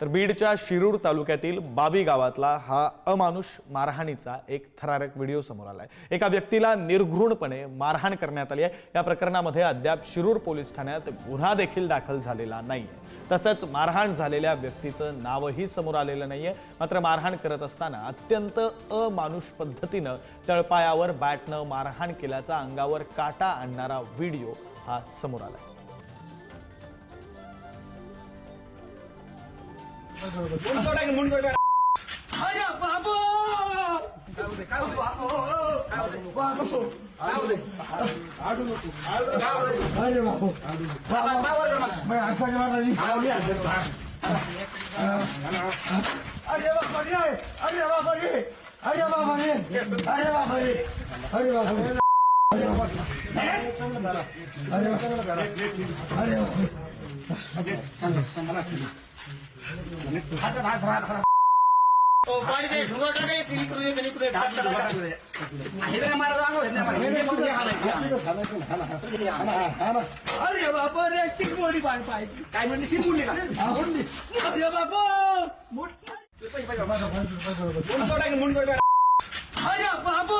तर बीडच्या शिरूर तालुक्यातील बावी गावातला हा अमानुष मारहाणीचा एक थरारक व्हिडिओ समोर आलाय। एका व्यक्तीला निर्घृणपणे मारहाण करण्यात आली आहे। या प्रकरणामध्ये अद्याप शिरूर पोलीस ठाण्यात गुन्हा देखील दाखल झालेला नाहीये। तसंच मारहाण झालेल्या व्यक्तीचं नावही समोर आलेलं नाहीये। मात्र मारहाण करत असताना अत्यंत अमानुष पद्धतीनं तळपायावर बॅटनं मारहाण केल्याचा अंगावर काटा आणणारा व्हिडिओ हा समोर आलाय। अरे बाबू अरे बाबू मैं ऐसा अरे बाबा रे अरे बाबा रे अरे बाबा रे अरे बाबा रे अरे बाबा अरे पाणी दे ठुगोटा दे तिकडे तिकडे अरे बाबा रे चिकमोडी पाणी पाहिजे काय म्हणजे चिकमोडी का अरे बाबा अरे बाबू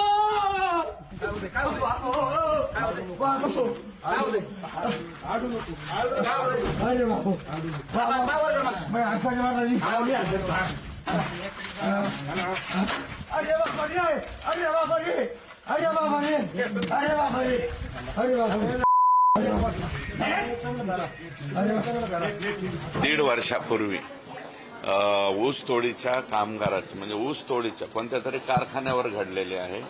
अरे बाबू मैं ऐसा अरे बाबा रे अरे बाबा रे अरे बाबा रे अरे बाबा रे अरे बाबा दीड वर्षापूर्वी ऊस तोडीच्या कामगाराची म्हणजे ऊस तोडीच्या कोणत्या तरी कारखान्यावर घडलेली आहे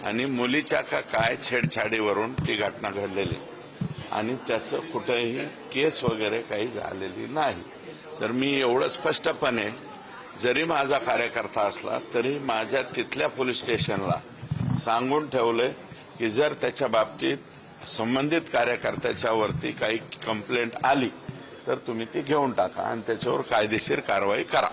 आणि मुलीच्या का काय छेडछाडीवरून ती घटना घडलेली आणि त्याचं कुठेही केस वगैरे काही झालेली नाही। तर मी एवढं स्पष्टपणे जरी माझा कार्यकर्ता असला तरी माझ्या तिथल्या पोलीस स्टेशनला सांगून ठेवलंय की जर त्याच्या बाबतीत संबंधित कार्यकर्त्याच्या वरती काही कंप्लेंट आली तर तुम्ही ती घेऊन टाका आणि त्याच्यावर कायदेशीर कारवाई करा।